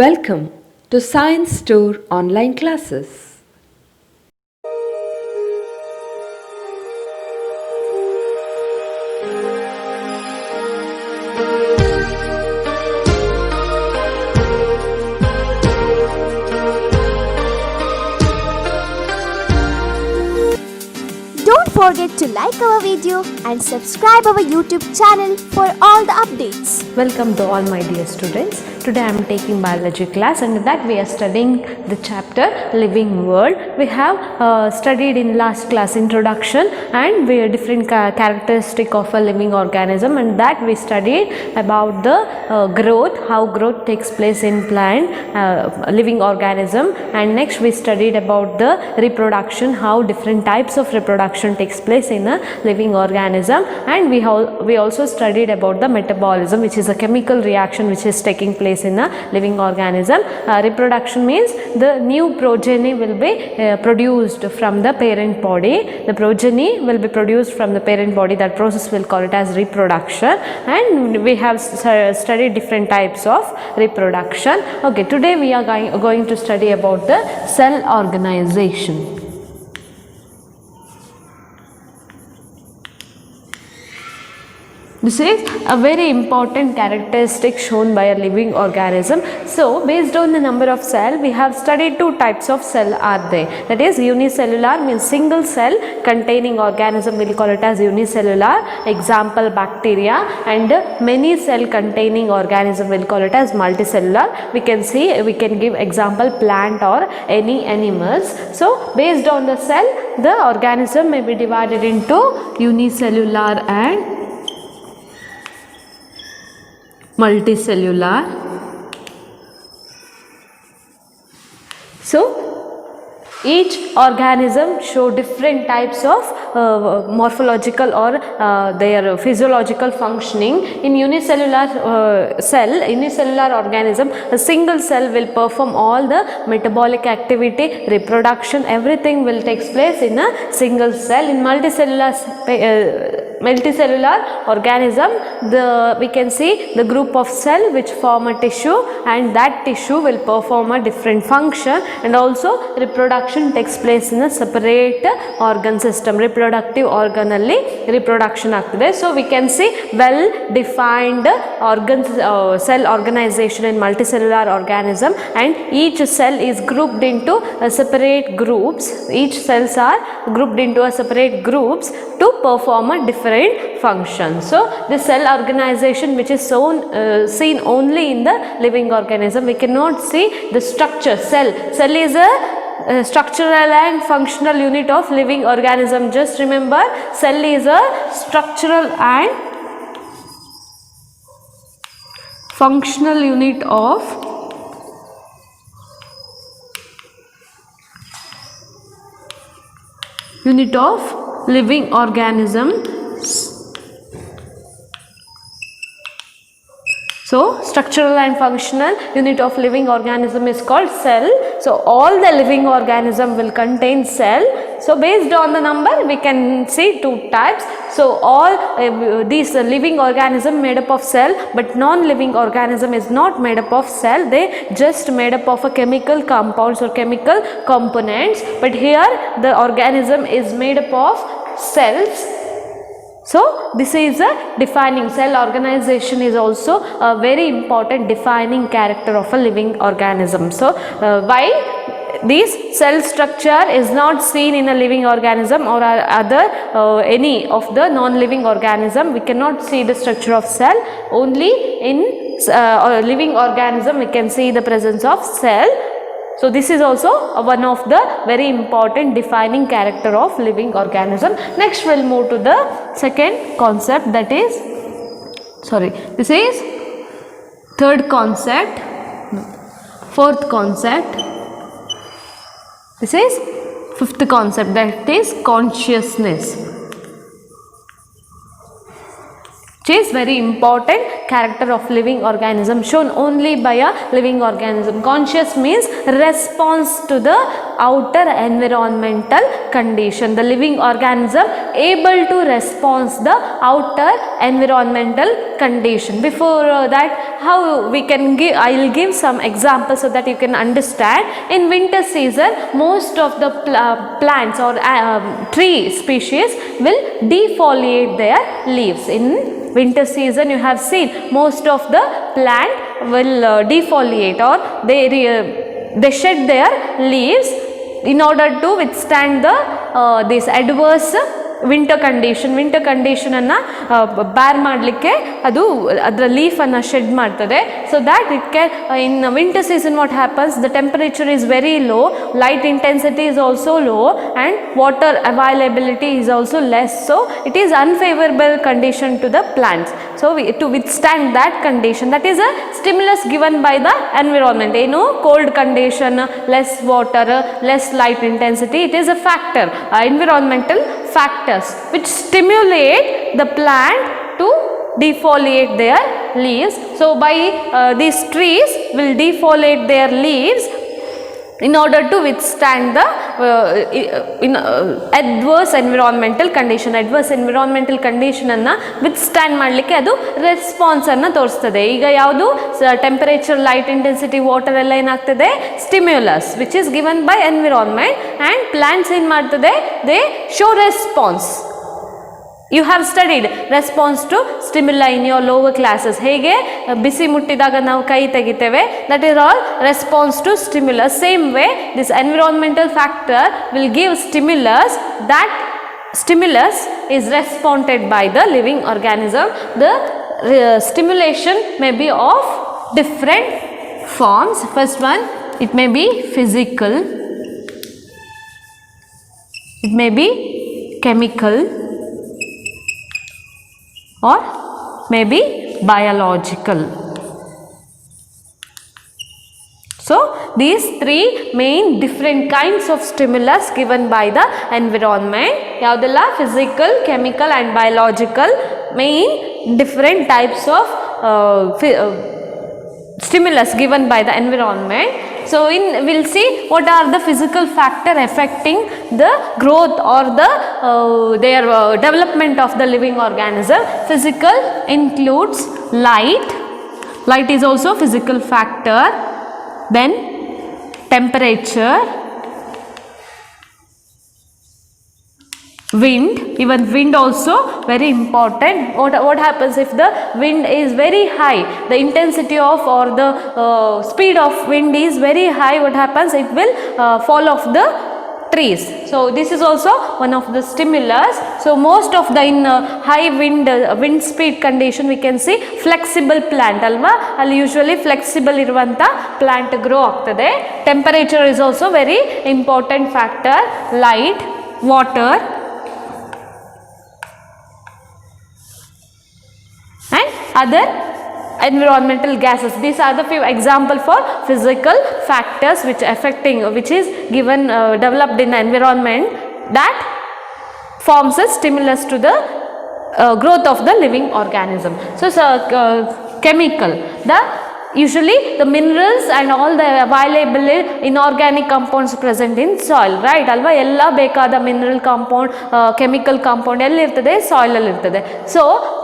Welcome to Science Store online classes. Don't forget to like our video and subscribe our YouTube channel for all the updates. Welcome to all my dear students. Today I am taking biology class, and in that we are studying the chapter living world. We have studied in last class introduction and we different characteristic of a living organism, and that we studied about the growth, how growth takes place in plant living organism, and next we studied about the reproduction, how different types of reproduction takes place in a living organism, and we also studied about the metabolism, which is a chemical reaction which is taking place in a living organism. Reproduction means the new progeny will be produced from the parent body. The progeny will be produced from the parent body. That process we'll call it as reproduction, and we have studied different types of reproduction. Okay, today we are going to study about the cell organization. This is a very important characteristic shown by a living organism. So, based on the number of cell, we have studied two types of cell are there. That is unicellular means single cell containing organism, we will call it as unicellular, example bacteria, and many cell containing organism we will call it as multicellular. We can give example plant or any animals. So, based on the cell, the organism may be divided into unicellular and multicellular. So, each organism show different types of morphological or their physiological functioning. In unicellular unicellular organism, a single cell will perform all the metabolic activity, reproduction, everything will take place in a single cell. In multicellular organism, we can see the group of cell which form a tissue, and that tissue will perform a different function, and also reproduction takes place in a separate organ system. Reproductive organally reproduction ಆಗ್ತದೆ. So we can see well defined cell organization in multicellular organism, and each cell is grouped into separate groups. Each cells are grouped into a separate groups to perform a different function. So this cell organization which is seen only in the living organism, we cannot see the structure. Cell is a structural and functional unit of living organism. Just remember, cell is a structural and functional unit of living organism. So, structural and functional unit of living organism is called cell. So, all the living organism will contain cell. So, based on the number, we can see two types. So, all these living organism made up of cell, but non-living organism is not made up of cell. They just made up of a chemical compounds or chemical components. But here, the organism is made up of cells. So, this is a defining cell organization is also a very important defining character of a living organism. So, why this cell structure is not seen in a living organism or other any of the non-living organism? We cannot see the structure of cell. Only in living organism we can see the presence of cell. So, this is also one of the very important defining character of living organism. Next, we will move to the second concept, that is, this is third concept, fourth concept, this is fifth concept, that is consciousness. which is very important character of living organism shown only by a living organism. Conscious means response to the outer environmental condition. The living organism able to respond the outer environmental condition. Before that, how we can give, I will give some examples so that you can understand. In winter season, most of the plants or tree species will defoliate their leaves. In winter season, you have seen most of the plant will defoliate, or they shed their leaves in order to withstand the this adverse winter condition ಅನ್ನು ಬ್ಯಾರ್ ಮಾಡಲಿಕ್ಕೆ ಅದು ಅದರ ಲೀಫನ್ನು shed ಮಾಡ್ತದೆ. So that it can in winter season what happens, the temperature is very low, light intensity is also low, and water availability is also less, so it is unfavorable condition to the plants. So to withstand that condition, that is a stimulus given by the environment. Cold condition, less water, less light intensity, it is a factor, environmental factors which stimulate the plant to defoliate their leaves. So by these trees will defoliate their leaves in order to withstand the adverse environmental condition. Adverse environmental condition ಅನ್ನು withstand ಮಾಡಲಿಕ್ಕೆ ಅದು response ಅನ್ನು ತೋರಿಸ್ತದೆ. ಈಗ ಯಾವುದು temperature, light intensity, water ಎಲ್ಲ ಏನಾಗ್ತದೆ, stimulus which is given by environment, and plants ಏನು ಮಾಡ್ತದೆ, they show response. You have studied response to stimuli in your lower classes. ಹೇಗೆ ಬಿಸಿ ಮುಟ್ಟಿದಾಗ ನಾವು ಕೈ ತೆಗಿತೇವೆ, that is all response to stimulus. Same way this environmental factor will give stimulus, that stimulus is responded by the living organism. The stimulation may be of different forms. First one, it may be physical, it may be chemical, or maybe biological. So these three main different kinds of stimulus given by the environment. Yaudella physical, chemical and biological, main different types of stimulus given by the environment. So we'll see what are the physical factor affecting the growth or the their development of the living organism. Physical includes light. Light is also physical factor. Then temperature, wind, even wind also very important. What happens if the wind is very high, the intensity of or the speed of wind is very high, what happens, it will fall off the trees. So this is also one of the stimulus. So most of the in high wind speed condition we can see flexible plant alva, ಅಲ್ಲಿ usually flexible iruvanta plant grow ಆಗ್ತದೆ. Temperature is also very important factor. Light, water and other environmental gases. These are the few example for physical factors which affecting, which is given developed in the environment, that forms a stimulus to the growth of the living organism. So chemical, the usually the minerals and all the available inorganic compounds present in soil, right alva, ella bekada mineral compound, chemical compound ella irtade, soil alli irtade. So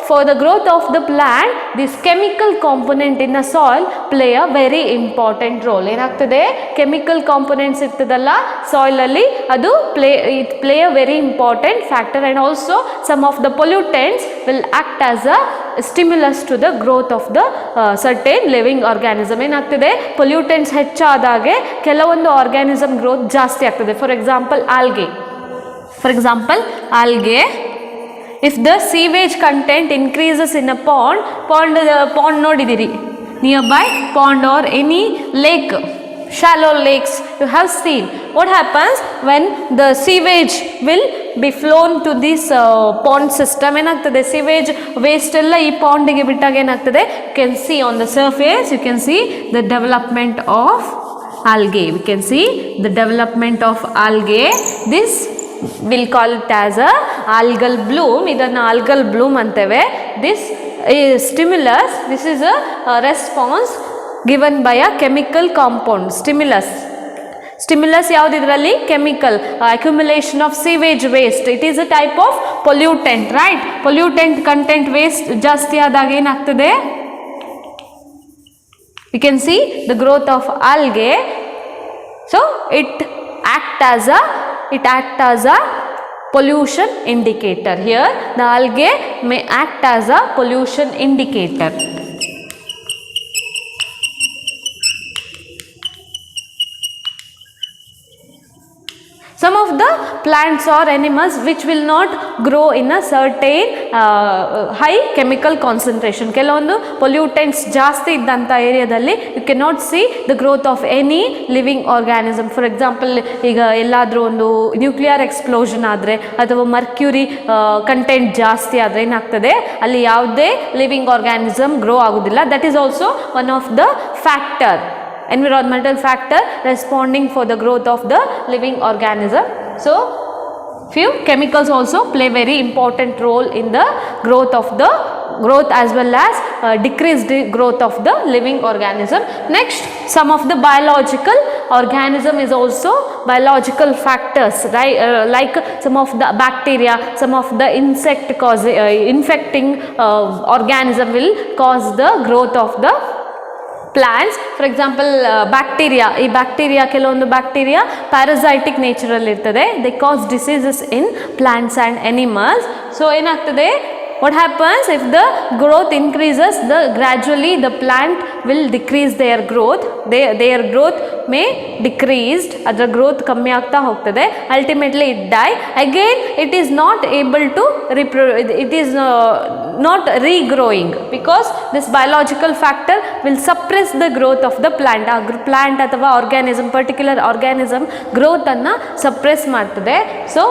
for the growth of the plant, this chemical component in the soil play a very important role. Enagtade, chemical components irtadalla soil alli, adu play a very important factor, and also some of the pollutants will act as a stimulus to the growth of the certain living organism. ಏನಾಗ್ತದೆ, pollutants ಹೆಚ್ಚಾದಾಗೆ ಕೆಲವೊಂದು organism growth ಜಾಸ್ತಿ ಆಗ್ತದೆ. For example algae, if the sewage content increases in a pond ನೋಡಿದಿರಿ, nearby pond or any lake, shallow lakes you have seen, what happens when the sewage will be flown to this pond system, ಏನಾಗ್ತದೆ, sewage waste ಎಲ್ಲ ಈ ಪಾಂಡಿಗೆ ಬಿಟ್ಟಾಗ ಏನಾಗ್ತದೆ, you can see on the surface, you can see the development of algae. We can see the development of algae. This we'll call it as a algal bloom. ಇದನ್ನು algal bloom ಅಂತೇವೆ. This stimulus, this is a response given by a chemical compound. Stimulus ಯಾವುದು ಇದರಲ್ಲಿ? chemical accumulation of sewage waste. It is a type of pollutant, right? Pollutant content waste ಜಾಸ್ತಿ ಆದಾಗ ಏನಾಗ್ತದೆ? We can see the growth of algae. So it act as a pollution indicator. Here the algae may act as a pollution indicator. Some of the plants or animals which will not grow in a certain high chemical concentration. ಕೆಲವೊಂದು pollutants ಜಾಸ್ತಿ ಇದ್ದಂಥ ಏರಿಯಾದಲ್ಲಿ you cannot see the growth of any living organism. For example, ಈಗ ಎಲ್ಲಾದರೂ ಒಂದು nuclear explosion ಆದರೆ ಅಥವಾ mercury content ಜಾಸ್ತಿ ಆದರೆ ಏನಾಗ್ತದೆ, ಅಲ್ಲಿ ಯಾವುದೇ ಲಿವಿಂಗ್ ಆರ್ಗ್ಯಾನಿಸಮ್ ಗ್ರೋ ಆಗೋದಿಲ್ಲ. That is also one of the factor, environmental factor responding for the growth of the living organism. So few chemicals also play very important role in the growth as well as decreased growth of the living organism. Next, some of the biological organism is also biological factors, right? Like some of the bacteria, some of the insect infecting organism will cause the growth of the plants. For example, bacteria, ಈ bacteria ಕೆಲವೊಂದು bacteria parasitic ನೇಚರಲ್ಲಿ ಇರ್ತದೆ. they cause diseases in plants and animals. So ಏನಾಗ್ತದೆ, what happens if the growth increases, gradually the plant will decrease their growth. Their growth may decreased, ಅದರ growth ಕಮ್ಮಿ ಆಗ್ತಾ ಹೋಗ್ತದೆ. ultimately it die. Again it is not able to it is not regrowing because this biological factor will suppress the growth of the plant. ಆ plant ಅಥವಾ organism, particular organism growth ಅನ್ನು suppress ಮಾಡ್ತದೆ. So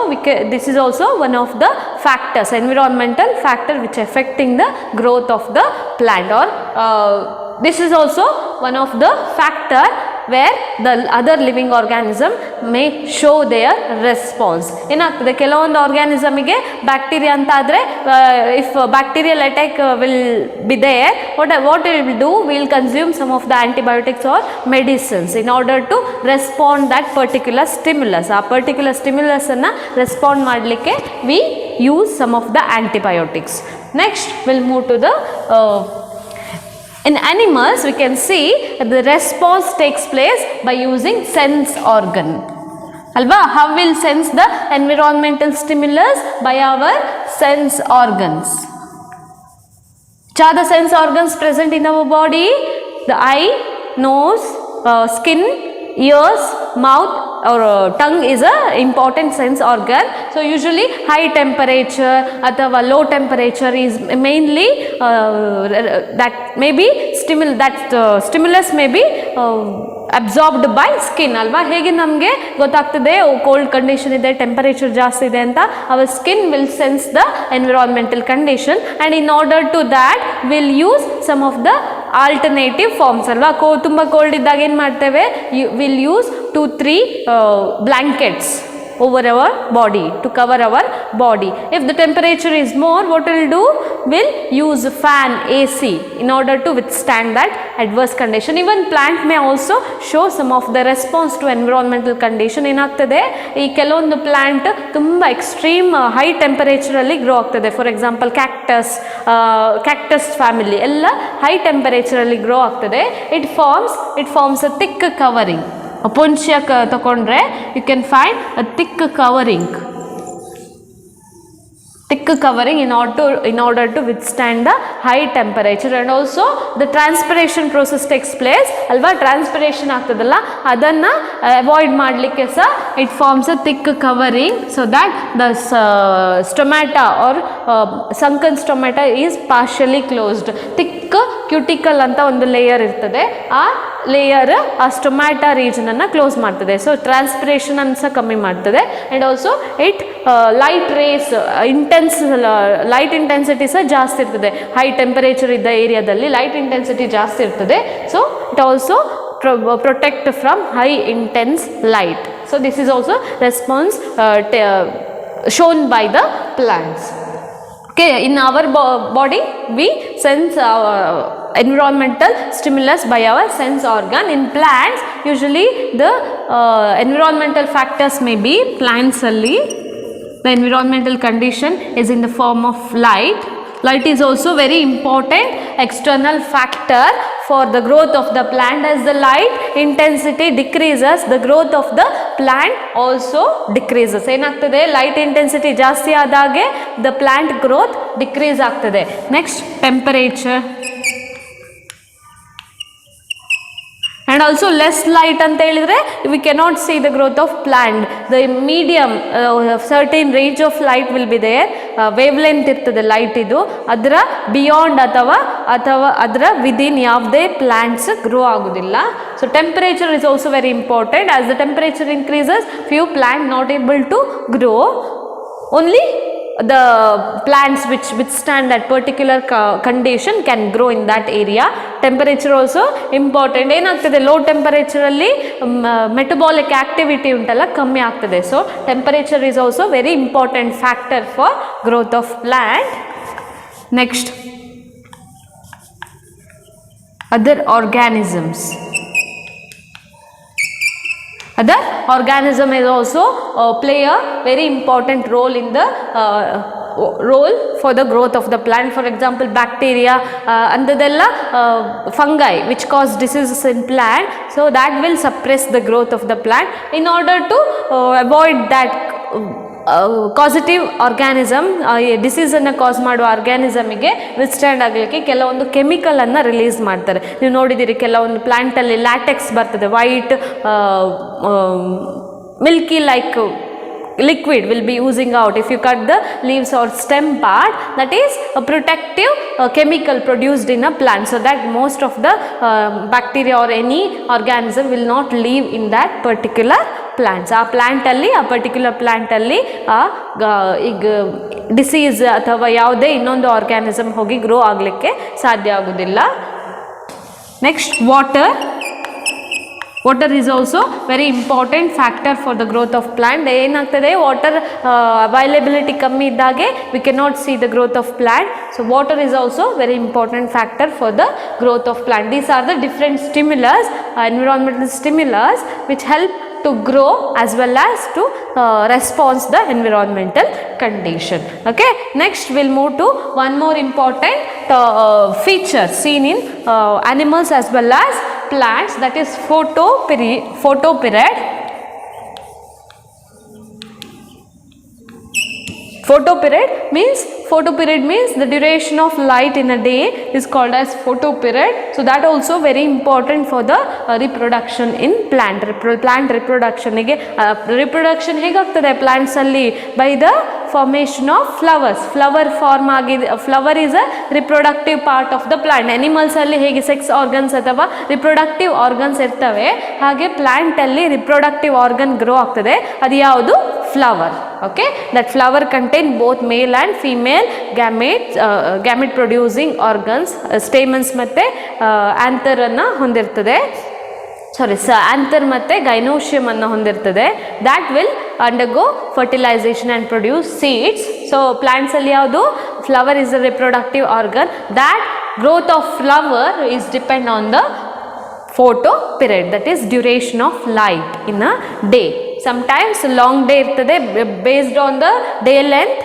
this is also one of the factors, environmental factor which affecting the growth of the plant, or this is also one of the factor where the other living organism may show their response. ಏನಾಗ್ತದೆ, ಕೆಲವೊಂದು ಆರ್ಗ್ಯಾನಿಸಮಿಗೆ bacteria ಅಂತ ಆದರೆ if bacterial attack will be there, what we will do, we will consume some of the antibiotics or medicines in order to respond that particular stimulus. ಆ particular stimulus ಅನ್ನು respond ಮಾಡಲಿಕ್ಕೆ we use some of the antibiotics. Next we'll move to the in animals we can see the response takes place by using sense organ. Alva, how will sense the environmental stimulus? By our sense organs. Which are the sense organs present in our body? The eye, nose, skin, ears, mouth or tongue is a important sense organ. So usually high temperature athava low temperature is mainly that may be stimulus may be absorbed by skin. ಅಲ್ವಾ, ಹೇಗೆ ನಮಗೆ ಗೊತ್ತಾಗ್ತದೆ cold condition ಇದೆ, temperature ಜಾಸ್ತಿ ಇದೆ ಅಂತ, our skin will sense the environmental condition and in order to that we'll use some of the alternative forms. ಅಲ್ವಾ, ತುಂಬ ಕೋಲ್ಡ್ ಇದ್ದಾಗ ಏನು ಮಾಡ್ತೇವೆ, we'll use 2-3 blankets over our body to cover our body. If the temperature is more, what we'll do, we'll use fan, AC in order to withstand that adverse condition. Even plant may also show some of the response to environmental condition. ಏನಾಗ್ತದೆ, ಈ ಕೆಲವೊಂದು plant ತುಂಬ extreme high ಟೆಂಪರೇಚರಲ್ಲಿ grow ಆಗ್ತದೆ. For example cactus family ಎಲ್ಲ high ಟೆಂಪರೇಚರಲ್ಲಿ grow ಆಗ್ತದೆ. It forms a thick covering. ಪುಂಚ್ಯ ತಗೊಂಡ್ರೆ you can find a thick covering in order to withstand the high temperature. And also the transpiration process takes place. alva, transpiration ಆಗ್ತದಲ್ಲ ಅದನ್ನು avoid ಮಾಡಲಿಕ್ಕೆ ಸಹ it forms a thick covering so that the stomata or sunken stomata is partially closed. thick cuticle ಅಂತ ಒಂದು layer ಇರ್ತದೆ, ಆ layer ಆ stomata region ಅನ್ನು ಕ್ಲೋಸ್ ಮಾಡ್ತದೆ. ಸೊ ಟ್ರಾನ್ಸ್ಪಿರೇಷನ್ ಅನ್ನು ಸಹ ಕಮ್ಮಿ ಮಾಡ್ತದೆ. And also it light rays light intensity ಸಹ ಜಾಸ್ತಿ ಇರ್ತದೆ. ಹೈ ಟೆಂಪರೇಚರ್ ಇದ್ದ ಏರಿಯಾದಲ್ಲಿ ಲೈಟ್ ಇಂಟೆನ್ಸಿಟಿ ಜಾಸ್ತಿ ಇರ್ತದೆ. So it also protect from high intense light. So this is also response shown by the plants. Okay, in our body we sense environmental stimulus by our sense organ. In plants usually the environmental factors may be plants alli the environmental condition is in the form of light. Light is also very important external factor for the growth of the plant. As the light intensity decreases, the growth of the plant also decreases. ಏನಾಗ್ತದೆ, light intensity ಜಾಸ್ತಿ ಆದಾಗೆ the plant growth decrease ಆಗ್ತದೆ. Next, temperature. And also less light ಅಂತ ಹೇಳಿದ್ರೆ we cannot see the growth of plant. The medium certain range of light will be there. Wavelength ಇರ್ತದೆ light ಇದು, ಅದರ beyond ಅಥವಾ ಅದರ within ಯಾವುದೇ ಪ್ಲಾಂಟ್ಸ್ ಗ್ರೋ ಆಗೋದಿಲ್ಲ. So temperature is also very important. As the temperature increases few plant not able to grow. Only the plants which withstand that particular condition can grow in that area. Temperature also important. ಏನಾಗ್ತದೆ, low temperature ಅಲ್ಲಿ metabolic activity ಉಂಟಲ್ಲ ಕಮ್ಮಿ ಆಗ್ತದೆ. So temperature is also very important factor for growth of plant. Next, other organisms. Other organism is also play a very important role in the role for the growth of the plant. For example, bacteria andadella fungi which cause diseases in plant, so that will suppress the growth of the plant. In order to avoid that causative organism ಡಿಸೀಸನ್ನು cause ಮಾಡುವ ಆರ್ಗ್ಯಾನಿಸಮಿಗೆ withstand ಆಗಲಿಕ್ಕೆ ಕೆಲವೊಂದು ಕೆಮಿಕಲನ್ನು release ಮಾಡ್ತಾರೆ. ನೀವು ನೋಡಿದ್ದೀರಿ ಕೆಲವೊಂದು ಪ್ಲ್ಯಾಂಟಲ್ಲಿ latex ಬರ್ತದೆ, white Milky like liquid will be oozing out if you cut the leaves or stem part. That is a protective chemical produced in a plant, so that most of the bacteria or any organism will not live in that particular plants. ಆ ಪ್ಲ್ಯಾಂಟಲ್ಲಿ, ಆ particular ಪ್ಲ್ಯಾಂಟಲ್ಲಿ ಈಗ disease ಅಥವಾ ಯಾವುದೇ ಇನ್ನೊಂದು organism ಹೋಗಿ grow ಆಗಲಿಕ್ಕೆ ಸಾಧ್ಯ ಆಗೋದಿಲ್ಲ. Next, water. Water is also very important factor for the growth of plant. ಏನಾಗ್ತದೆ, ವಾಟರ್ ಅವೈಲಬಿಲಿಟಿ ಕಮ್ಮಿ ಇದ್ದಾಗೆ we cannot see the growth of plant. So water is also very important factor for the growth of plant. These are the different stimulus, environmental stimulus which help to grow as well as to respond the environmental condition. Okay, next we'll move to one more important feature seen in animals as well as plants, that is photoperiod. Photoperiod means the duration of light in a day is called as photoperiod. So that also very important for the reproduction in plant. Plant reproduction ಗೆ reproduction ಹೇಗಾಗ್ತದೆ plants ಅಲ್ಲಿ, by the formation of flowers. Flower form ಆಗಿದೆ. Flower is a reproductive part of the plant. Animals ಅಲ್ಲಿ ಹೇಗೆ sex organs ಅಥವಾ reproductive organs ಇರ್ತವೆ, ಹಾಗೆ plant ಅಲ್ಲಿ reproductive organ grow ಆಗ್ತದೆ. ಅದು ಯಾವುದು? Flower. Okay, that flower contain both male and female gamete producing organs. Stamens ಮತ್ತೆ ಆಂಥರ್ ಅನ್ನು ಹೊಂದಿರ್ತದೆ. ಆಂಥರ್ ಮತ್ತು ಗೈನೋಶಿಯಮ್ ಅನ್ನು ಹೊಂದಿರ್ತದೆ. That will undergo fertilization and produce seeds. So plants ಅಲ್ಲಿ ಯಾವುದು? Flower is a reproductive organ. That growth of flower is depend on the photoperiod, that is duration of light in a day. Sometimes long day irtade, based on the day length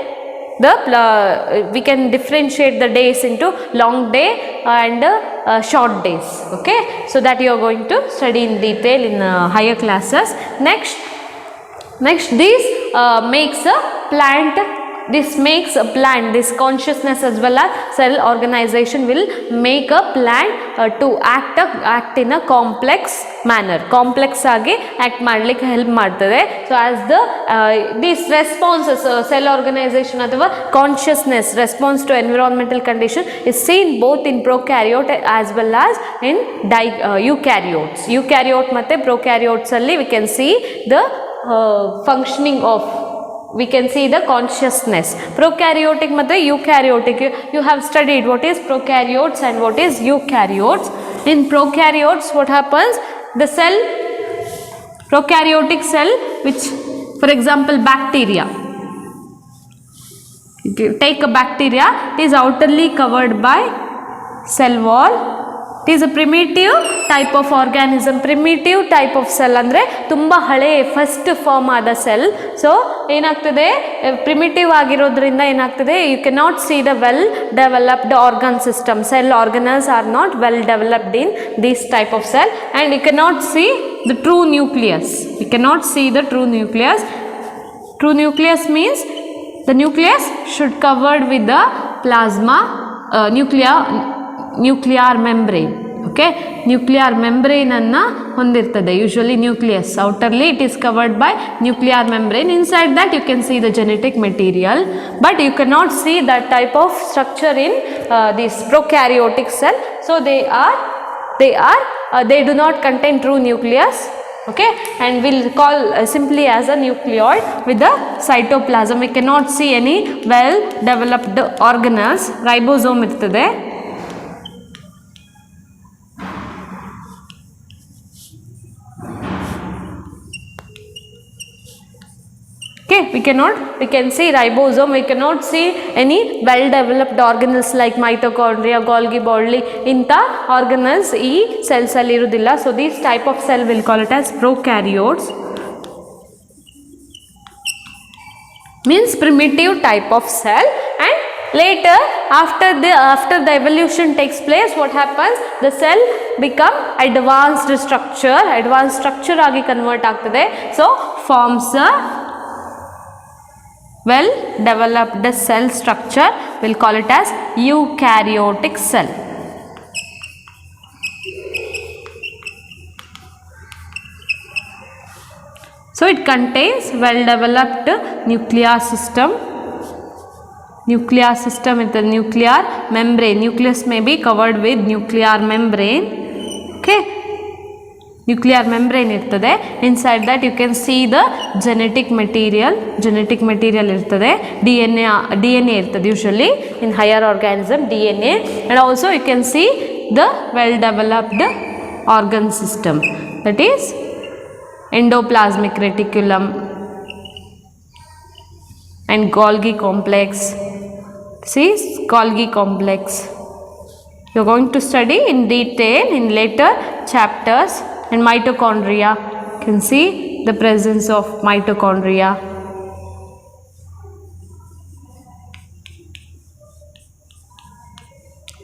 we can differentiate the days into long day and short days. Okay, so that you are going to study in detail in higher classes. Next this makes a plant, this consciousness as well as cell organization will make a plant to act in a complex manner. Complex ಆಗಿ act ಮಾಡಲಿಕ್ಕೆ help ಮಾಡ್ತದೆ. So as the this responses, cell organisation ಅಥವಾ consciousness response to environmental condition is seen both in prokaryote as well as in eukaryotes. Eukaryote ಮತ್ತು prokaryotes ಅಲ್ಲಿ we can see the functioning of, we can see the consciousness. Prokaryotic matte eukaryotic, you have studied what is prokaryotes and what is eukaryotes. In prokaryotes what happens, the cell, prokaryotic cell, which for example bacteria, take a bacteria, it is outerly covered by cell wall. It is a primitive type of organism. Primitive type of cell ಅಂದರೆ ತುಂಬ ಹಳೆ first form ಆದ cell. So ಏನಾಗ್ತದೆ, primitive ಆಗಿರೋದ್ರಿಂದ ಏನಾಗ್ತದೆ, you can not see the well developed organ system. Cell organelles are not well developed in this type of cell, and you cannot see the true nucleus. You cannot see the true nucleus. True nucleus means the nucleus should covered with the plasma, nuclear membrane. Okay, nuclear membrane anna hondirtade. Usually nucleus outerly it is covered by nuclear membrane. Inside that you can see the genetic material, but you cannot see that type of structure in this prokaryotic cell. So they do not contain true nucleus. Okay, and we'll call simply as a nucleoid with the cytoplasm. We cannot see any well developed organelles. Ribosome irtade. Okay, we can see ribosome. We cannot see any well developed organelles like mitochondria, Golgi body. Inta organelles ee cells alli irudilla. So this type of cell will call it as prokaryotes. Means primitive type of cell. And later after the evolution takes place, what happens, the cell become advanced structure agi convert agtade. So forms a well developed cell structure. We'll call it as eukaryotic cell. So it contains well developed nuclear system with the nuclear membrane. Nucleus may be covered with nuclear membrane. Okay, nuclear membrane irtade. Inside that you can see the genetic material irtade. DNA irtade usually in higher organism, DNA. And also you can see the well developed organ system, that is endoplasmic reticulum and Golgi complex. See, Golgi complex you are going to study in detail in later chapters. And mitochondria, you can see the presence of mitochondria.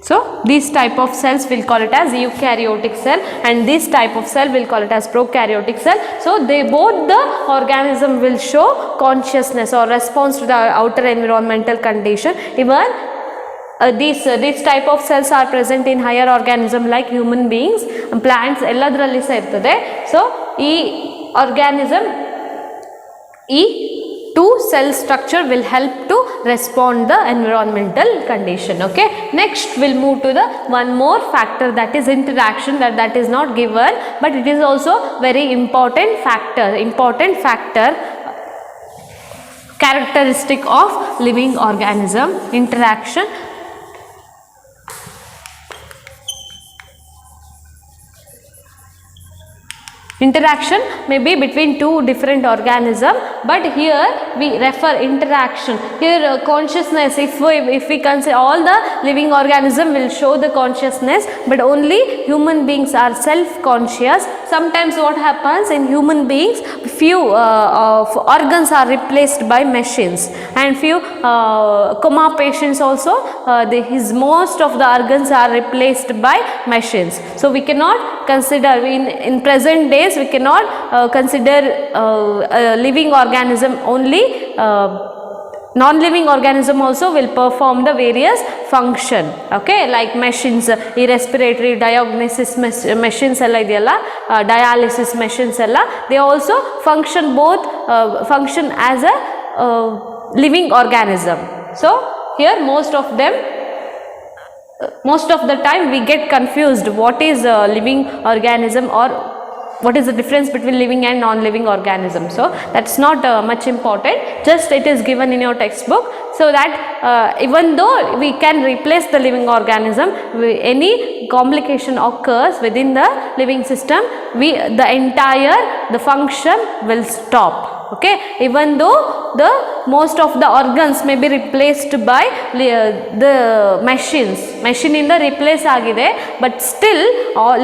So these type of cells will call it as eukaryotic cell, and this type of cell will call it as prokaryotic cell. So they both the organism will show consciousness or response to the outer environmental condition. Even these type of cells are present in higher organism like human beings, plants, elladralli sa irtade. So organism two cell structure will help to respond the environmental condition. Okay, next we'll move to the one more factor, that is interaction. That is not given, but it is also very important factor characteristic of living organism. Interaction may be between two different organisms, but here we refer interaction. Here consciousness, if we consider all the living organism will show the consciousness, but only human beings are self-conscious. Sometimes what happens in human beings, few organs are replaced by machines, and few coma patients also most of the organs are replaced by machines. So we cannot consider in present days we cannot consider living organism only. Non-living organism also will perform the various function. Okay, like machines, respiratory diagnosis machines ella ideyalla, dialysis machines ella, they also function as a living organism. So here most of the time we get confused what is a living organism or what is the difference between living and non-living organism. So that's not much important, just it is given in your textbook, so that even though we can replace the living organism, any complication occurs within the living system, the function will stop. Okay, even though the most of the organs may be replaced by the machine ಇಂದ replace ಆಗಿದೆ, but still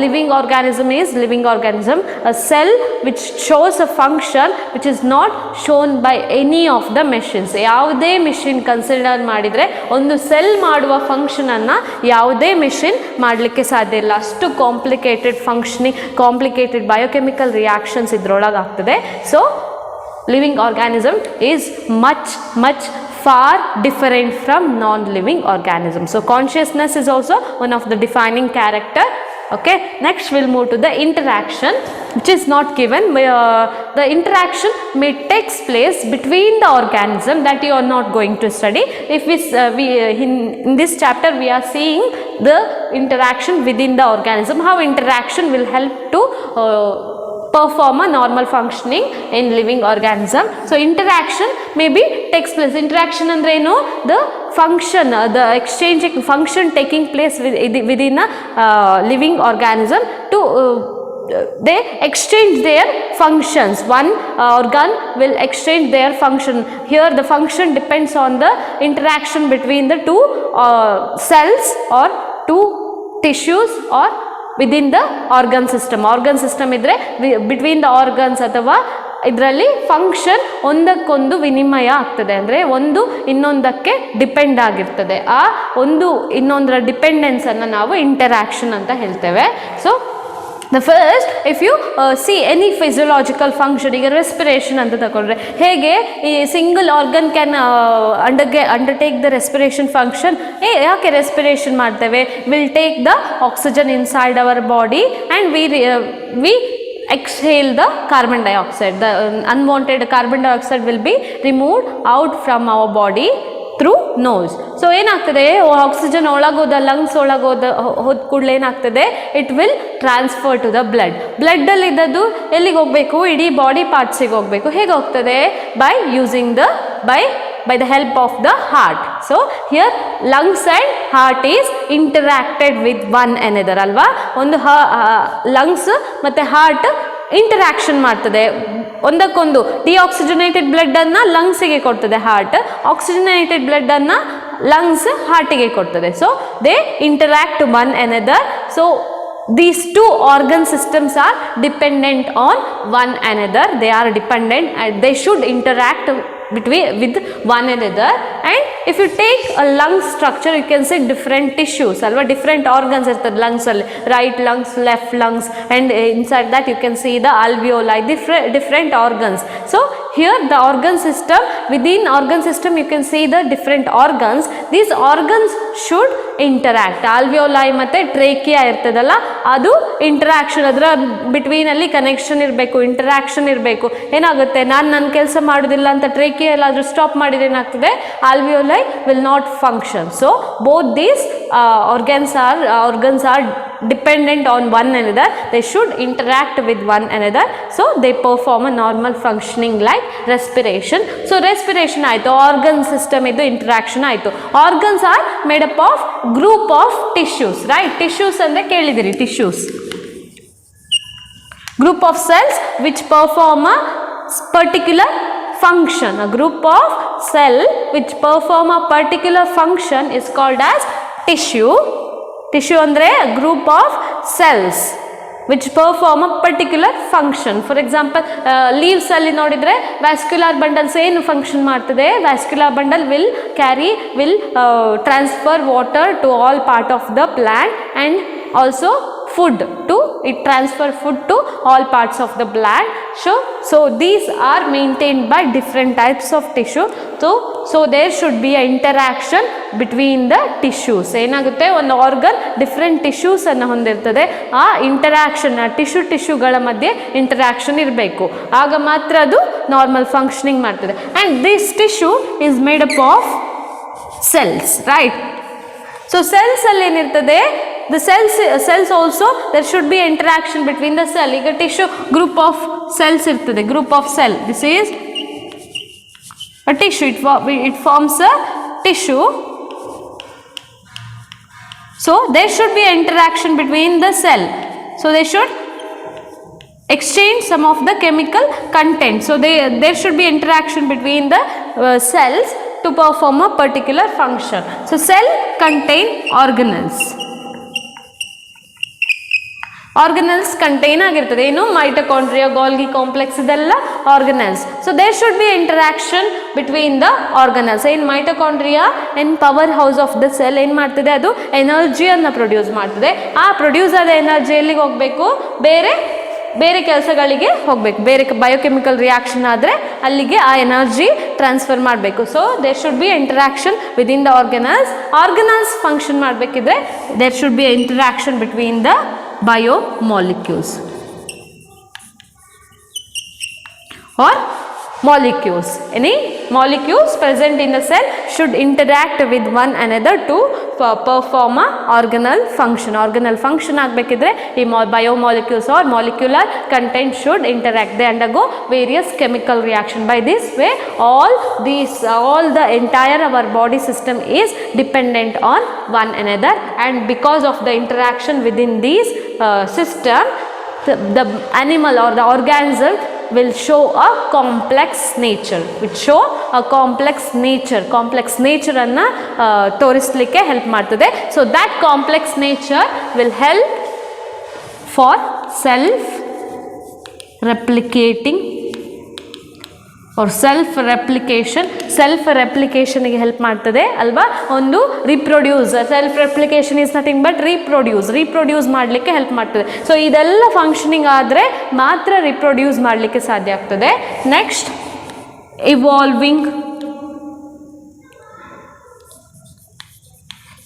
living organism is living organism. A cell which shows a function which is not shown by any of the machines. ಯಾವುದೇ machine consider ಮಾಡಿದರೆ ಒಂದು cell ಮಾಡುವ function ಅನ್ನು ಯಾವುದೇ machine ಮಾಡಲಿಕ್ಕೆ ಸಾಧ್ಯ ಇಲ್ಲ. ಅಷ್ಟು complicated functioning, complicated biochemical reactions ಇದ್ರೊಳಗೆ ಆಗ್ತದೆ. So living organism is much far different from non-living organism. So consciousness is also one of the defining character. Okay, next we'll move to the interaction, which is not given. The interaction may takes place between the organism that you are not going to study. If we in this chapter we are seeing the interaction within the organism, how interaction will help to perform a normal functioning in living organism. So interaction maybe takes place. Interaction andre eno, the function, the exchanging function taking place within a living organism to they exchange their functions. One organ will exchange their function. Here the function depends on the interaction between the two cells or two tissues or within the organ system ಇದ್ರೆ between the organs ಅಥವಾ ಇದರಲ್ಲಿ function ಒಂದಕ್ಕೊಂದು ವಿನಿಮಯ ಆಗ್ತದೆ, ಅಂದರೆ ಒಂದು ಇನ್ನೊಂದಕ್ಕೆ depend ಆಗಿರ್ತದೆ. ಆ ಒಂದು ಇನ್ನೊಂದರ ಡಿಪೆಂಡೆನ್ಸನ್ನು ನಾವು ಇಂಟರಾಕ್ಷನ್ ಅಂತ ಹೇಳ್ತೇವೆ. So the first, if you see any physiological function, ಈಗ ರೆಸ್ಪಿರೇಷನ್ ಅಂತ ತಗೊಂಡ್ರೆ ಹೇಗೆ ಈ single organ can undertake the respiration function. ಯಾಕೆ ರೆಸ್ಪಿರೇಷನ್ ಮಾಡ್ತೇವೆ? Will take the oxygen inside our body and we exhale the carbon dioxide. The unwanted carbon dioxide will be removed out from our body through nose. So ಏನಾಗ್ತದೆ, oxygen ಒಳಗೋದ lungs ಹೋದ ಕೂಡಲೇ ಏನಾಗ್ತದೆ, it will transfer to the ಬ್ಲಡ್ಡಲ್ಲಿ ಇದ್ದದ್ದು ಎಲ್ಲಿಗೆ ಹೋಗಬೇಕು? ಇಡೀ ಬಾಡಿ ಪಾರ್ಟ್ಸಿಗೆ ಹೋಗಬೇಕು. ಹೇಗೆ ಹೋಗ್ತದೆ? By using by the help of the heart. So here lungs and heart is interacted with one another ಅಲ್ವಾ. ಒಂದು lungs ಮತ್ತು ಹಾರ್ಟ್ ಇಂಟರಾಕ್ಷನ್ ಮಾಡ್ತದೆ ಒಂದಕ್ಕೊಂದು. ಡಿಆಕ್ಸಿಜನೇಟೆಡ್ ಬ್ಲಡ್ ಅನ್ನು ಲಂಗ್ಸಿಗೆ ಕೊಡ್ತದೆ ಹಾರ್ಟ್, ಆಕ್ಸಿಜನೇಟೆಡ್ ಬ್ಲಡ್ ಅನ್ನು ಲಂಗ್ಸ್ ಹಾರ್ಟಿಗೆ ಕೊಡ್ತದೆ. So they interact one another. So these two organ systems are dependent on one another. They are dependent and they should interact with one another. And if you take a lung structure, you can see different tissues alva, different organs iರ್ತದೆ lungs ಅಲ್ಲಿ, right lungs, left lungs, and inside that you can see the alveoli, different organs. So here the organ system, within organ system you can see the different organs. These organs should interact. alveoli ಮತ್ತೆ trachea ಇರ್ತದಲ್ಲ, ಅದು interaction, ಅದರ between ಅಲ್ಲಿ connection ಇರಬೇಕು, interaction ಇರಬೇಕು. ಏನಾಗುತ್ತೆ, ನಾನು ನನ್ನ ಕೆಲಸ ಮಾಡೋದಿಲ್ಲ ಅಂತ ಟ್ರೇಕಿಯಾ ಎಲ್ಲಾದರೂ ಸ್ಟಾಪ್ ಮಾಡಿದ್ರೆ ಏನಾಗ್ತದೆ, alveoli will not function. So both these organs are dependent on one another. They should interact with one another, so they perform a normal functioning like respiration. So respiration ಆಯಿತು, organ system ಇದು interaction ಆಯಿತು. Organs are made up of group of tissues, right? tissues ಅಂದರೆ ಕೇಳಿದಿರಿ, tissues, group of cells which perform a particular function. A group of cell which perform a particular function is called as tissue. Tissue andre a group of cells which perform a particular function. For example, leaves alli nodidre vascular bundles ಏನು function ಮಾಡ್ತದೆ? vascular bundle will transfer water to all part of the plant and also it transfer food to all parts of the plant. So these are maintained by different types of tissue. So there should be an interaction between the tissues. ಏನಾಗುತ್ತೆ, ಒಂದು organ different tissues ಅನ್ನು ಹೊಂದಿರ್ತದೆ. ಆ interaction ಟಿಶ್ಯೂಗಳ ಮಧ್ಯೆ interaction ಇರಬೇಕು, ಆಗ ಮಾತ್ರ ಅದು ನಾರ್ಮಲ್ ಫಂಕ್ಷನಿಂಗ್ ಮಾಡ್ತದೆ. And this tissue is made up of cells, right? So cells ಅಲ್ಲಿ ಏನಿರ್ತದೆ, the cells also there should be interaction between the cell. ಈಗ tissue group of cells ಇರ್ತದೆ, group of cell, this is a tissue, it forms a tissue. So there should be interaction between the cell. So they should exchange some of the chemical content. So there should be interaction between the cells to perform a particular function. So cell contain organelles. Organelles contain ಆಗಿರ್ತದೆ ಏನು mitochondria Golgi complex ಇದೆಲ್ಲ organelles. So there should be interaction between the organelles. In mitochondria in power house of the cell ಏನು ಮಾಡ್ತದೆ ಅದು ಎನರ್ಜಿಯನ್ನು produce ಮಾಡ್ತದೆ. ಆ produce ಆದ energy ಎಲ್ಲಿಗೆ ಹೋಗಬೇಕು ಬೇರೆ ಕೆಲಸಗಳಿಗೆ ಹೋಗಬೇಕು. ಬೇರೆ ಬಯೋಕೆಮಿಕಲ್ ರಿಯಾಕ್ಷನ್ ಆದರೆ ಅಲ್ಲಿಗೆ ಆ ಎನರ್ಜಿ ಟ್ರಾನ್ಸ್ಫರ್ ಮಾಡಬೇಕು. So there should be interaction within the organelles function ಮಾಡಬೇಕಿದ್ರೆ there should be interaction between the biomolecules or molecules. Any molecules present in the cell should interact with one another to perform a organelle function ಆಗಬೇಕಿದ್ರೆ ಈ biomolecules or molecular content should interact. They undergo various chemical reaction. By this way all the entire our body system is dependent on one another, and because of the interaction within these system the animal or the organism will show a complex nature, complex nature anna ತೋರಿಸಲಿಕ್ಕೆ help ಮಾಡ್ತದೆ. So that complex nature will help for self replicating or self replication ಗೆ help ಮಾಡ್ತದೆ ಅಲ್ವಾ. ಒಂದು reproduce, self replication is nothing but reproduce ಮಾಡಲಿಕ್ಕೆ help ಮಾಡ್ತದೆ. So ಇದೆಲ್ಲ functioning ಆದರೆ ಮಾತ್ರ ರಿಪ್ರೊಡ್ಯೂಸ್ ಮಾಡಲಿಕ್ಕೆ ಸಾಧ್ಯ ಆಗ್ತದೆ. Next evolving.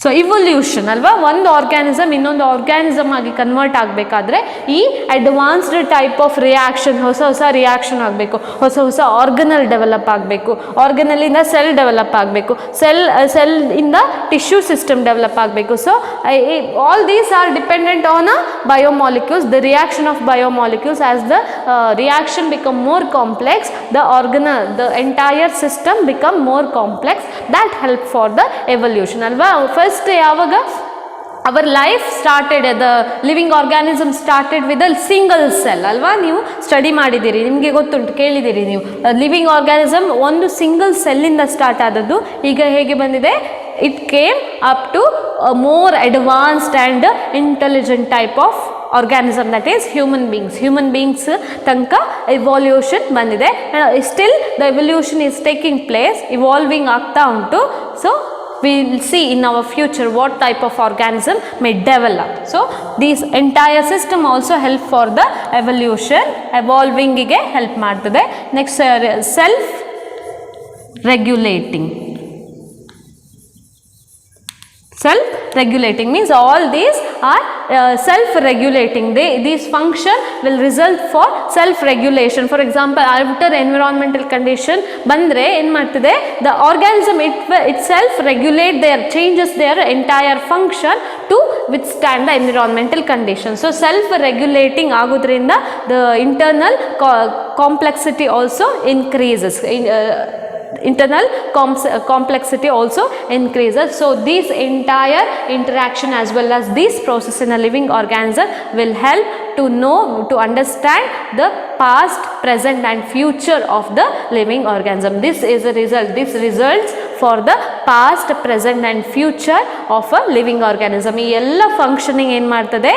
ಸೊ ಇವಲ್ಯೂಷನ್ ಅಲ್ವಾ, ಒಂದು ಆರ್ಗ್ಯಾನಿಸಮ್ ಇನ್ನೊಂದು ಆರ್ಗ್ಯಾನಿಸಮ್ ಆಗಿ ಕನ್ವರ್ಟ್ ಆಗಬೇಕಾದ್ರೆ ಈ ಅಡ್ವಾನ್ಸ್ಡ್ ಟೈಪ್ ಆಫ್ ರಿಯಾಕ್ಷನ್, ಹೊಸ ರಿಯಾಕ್ಷನ್ ಆಗಬೇಕು, ಹೊಸ ಆರ್ಗನಲ್ ಡೆವಲಪ್ ಆಗಬೇಕು, ಆರ್ಗನಲ್ಲಿಂದ ಸೆಲ್ ಡೆವಲಪ್ ಆಗಬೇಕು, ಸೆಲ್ ಇಂದ ಟಿಶ್ಯೂ ಸಿಸ್ಟಮ್ ಡೆವಲಪ್ ಆಗಬೇಕು. So all these are dependent on biomolecules, the reaction of biomolecules. As the reaction become more complex, the entire system become more complex. That help for the evolution alva. First yavaga our life started, the living organism started with a single cell alva. ನೀವು study ಮಾಡಿದ್ದೀರಿ, ನಿಮಗೆ ಗೊತ್ತುಂಟು, ಕೇಳಿದ್ದೀರಿ ನೀವು. Living organism ಒಂದು single ಸೆಲ್ಲಿಂದ start ಆದದ್ದು. ಈಗ ಹೇಗೆ ಬಂದಿದೆ, it came up to more advanced and intelligent type of organism, that is human beings ತನಕ ಇವಾಲ್ಯೂಷನ್ ಬಂದಿದೆ. Still the evolution is taking place, evolving ಆಗ್ತಾ ಉಂಟು. So we will see in our future what type of organism may develop. So this entire system also help for the evolution, evolving ಗೆ help ಮಾಡ್ತದೆ. Next self regulating. Self-regulating means all these are self-regulating. These function will result for self-regulation. For example, after environmental condition bandre en ಮಾಡ್ತದೆ, the organism itself regulate changes their entire function to withstand the environmental condition. So self-regulating ಆಗೋದ್ರಿಂದ the internal complexity also increases. Internal complexity also increases. So this entire interaction as well as this process in a living organism will help to understand the past, present and future of the living organism. This is a result. This results for the past, present and future of a living organism. ಈ ಎಲ್ಲ functioning ಏನು ಮಾಡ್ತದೆ,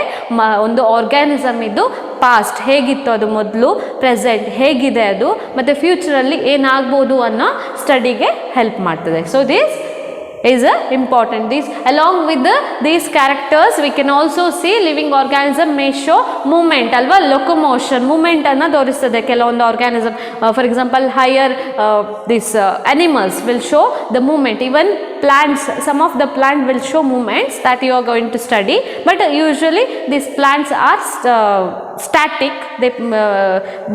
ಒಂದು organism ಇದು past ಹೇಗಿತ್ತು, ಅದು ಮೊದಲು, present ಹೇಗಿದೆ ಅದು, ಮತ್ತು ಫ್ಯೂಚರಲ್ಲಿ ಏನಾಗ್ಬೋದು ಅನ್ನೋ ಸ್ಟಡಿಗೆ ಹೆಲ್ಪ್ ಮಾಡ್ತದೆ. So this is important. This along with these characters we can also see living organism may show movement alva, locomotion, movement anna ತೋರಿಸ್ತದೆ ಕೆಲವೊಂದು organism. For example, higher this animals will show the movement. Even plants, some of the plant will show movements that you are going to study, but usually these plants are static.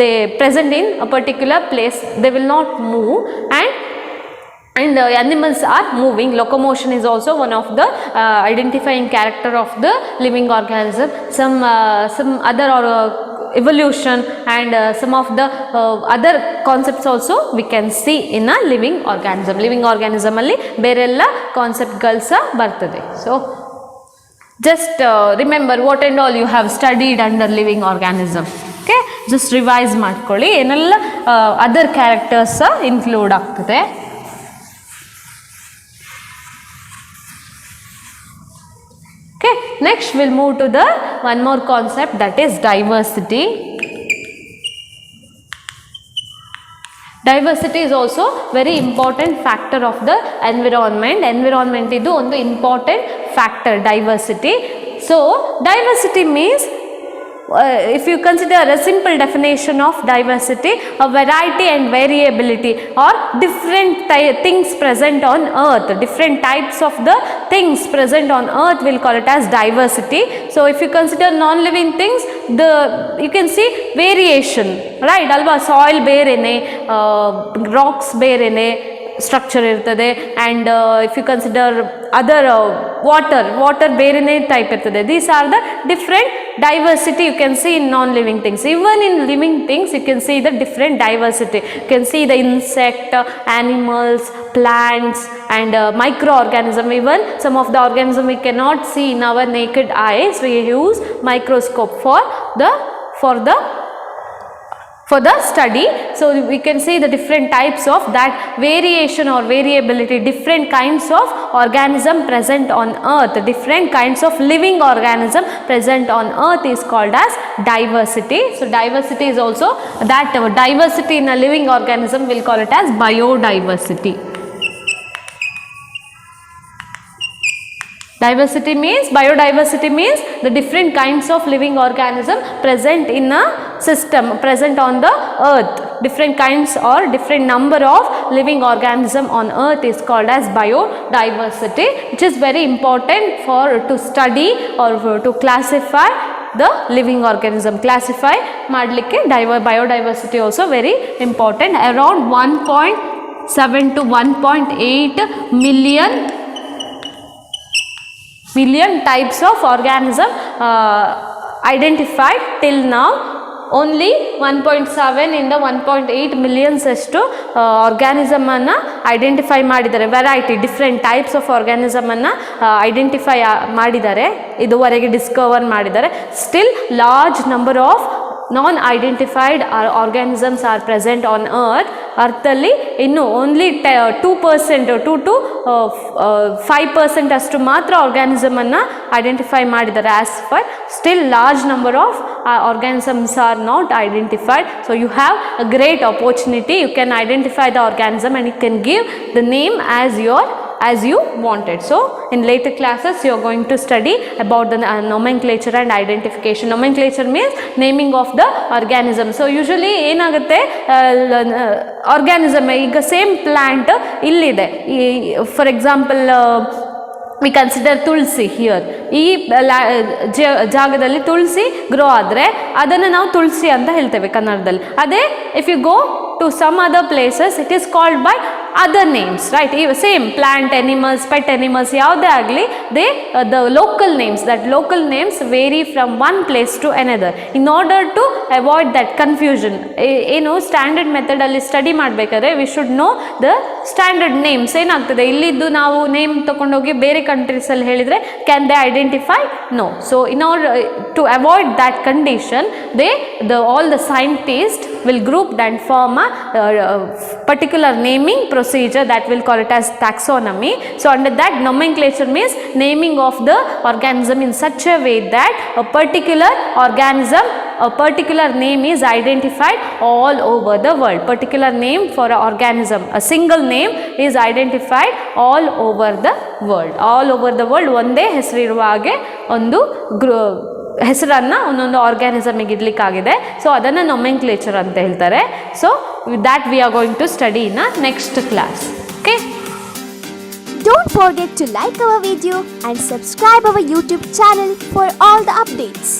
They present in a particular place, they will not move, and the animals are moving. Locomotion is also one of the identifying character of the living organism. Some other evolution and some of the other concepts also we can see in a living organism alli berella concept galsa bartade. So just remember what and all you have studied under living organism. Okay, just revise ಮಾಡ್ಕೊಳ್ಳಿ ಏನೆಲ್ಲ other characters include ಆಗ್ತದೆ. Okay, next we'll move to the one more concept, that is diversity. Diversity is also very important factor of the environment. Environment idu ಒಂದು important factor, diversity. So diversity means if you consider a simple definition of diversity, a variety and variability or different things present on earth, different types of the things present on earth, we'll call it as diversity. So if you consider non-living things, you can see variation, right? Alva soil berene, rocks berene structure ಇರ್ತದೆ, and if you consider other water ಬೇರೆನೇ type ಇರ್ತದೆ. These are the different diversity you can see in non-living things. Even in living things you can see the different diversity. You can see the insect, animals, plants and microorganism. Even some of the organism we cannot see in our naked eyes, we use microscope for the study. So we can see the different types of that variation or variability, different kinds of organism present on earth, different kinds of living organism present on earth is called as diversity. So diversity is also that diversity in a living organism, we'll call it as biodiversity. Diversity means, biodiversity means the different kinds of living organism present in a system, present on the earth. Different kinds or different number of living organism on earth is called as biodiversity, which is very important for to study or to classify the living organism. Classify madlikke biodiversity also very important. Around 1.7 to 1.8 million types of organism identified till now. Only 1.7 ಇಂದ 1.8 millions ಅಷ್ಟು organism ಅನ್ನು identify ಮಾಡಿದ್ದಾರೆ. Variety different types of organism ಅನ್ನು identify ಮಾಡಿದ್ದಾರೆ, ಇದುವರೆಗೆ discover ಮಾಡಿದ್ದಾರೆ. Still large number of non-identified organisms are present on earth. ಅರ್ಥಲ್ಲಿ ಇನ್ನು ಓನ್ಲಿ 2% 2 to 5% ಅಷ್ಟು ಮಾತ್ರ ಆರ್ಗ್ಯಾನಿಸಮನ್ನು ಐಡೆಂಟಿಫೈ ಮಾಡಿದ್ದಾರೆ. As far still large number of organisms are not identified. So you have a great opportunity. You can identify the organism and you can give the name as you wanted. So in later classes you are going to study about the nomenclature and identification. Nomenclature means naming of the organism. So usually ಏನಾಗುತ್ತೆ, organism ಈಗ same plant ಇಲ್ಲಿದೆ, for example we consider tulsi here, ಈ ಜಾಗದಲ್ಲಿ ತುಳಸಿ grow ಆದರೆ ಅದನ್ನು ನಾವು ತುಳಸಿ ಅಂತ ಹೇಳ್ತೇವೆ ಕನ್ನಡದಲ್ಲಿ. ಅದೇ if you go to some other places it is called by other names, right? Same plant, animals, pet animals ಯಾವುದೇ ಆಗಲಿ, the local names, that local names vary from one place to another. In order to avoid that confusion, ಏನು standard ಮೆಥಡಲ್ಲಿ study ಮಾಡಬೇಕಾದ್ರೆ we should know the standard names. ಏನಾಗ್ತದೆ, ಇಲ್ಲಿದ್ದು ನಾವು name ತೊಗೊಂಡೋಗಿ ಬೇರೆ ಕಂಟ್ರೀಸಲ್ಲಿ ಹೇಳಿದರೆ can they identify? No. So in order to avoid that condition, all the scientists will group and form a particular naming procedure that will call it as taxonomy. So under that, nomenclature means naming of the organism in such a way that a particular organism, a particular name is identified all over the world. Particular name for an organism, a single name is identified all over the world. All over the world ಒಂದೇ ಹೆಸರಿರುವ ಹಾಗೆ ಒಂದು ಹೆಸರನ್ನು ಒಂದೊಂದು ಆರ್ಗ್ಯಾನಿಸಮಿಗೆ ಇಡಲಿಕ್ಕಾಗಿದೆ. So ಅದನ್ನು ನೊಮೆನ್ಕ್ಲೇಚರ್ ಅಂತ ಹೇಳ್ತಾರೆ. So that we are going to study in our next class. Okay? Don't forget to like our video and subscribe our YouTube channel for all the updates.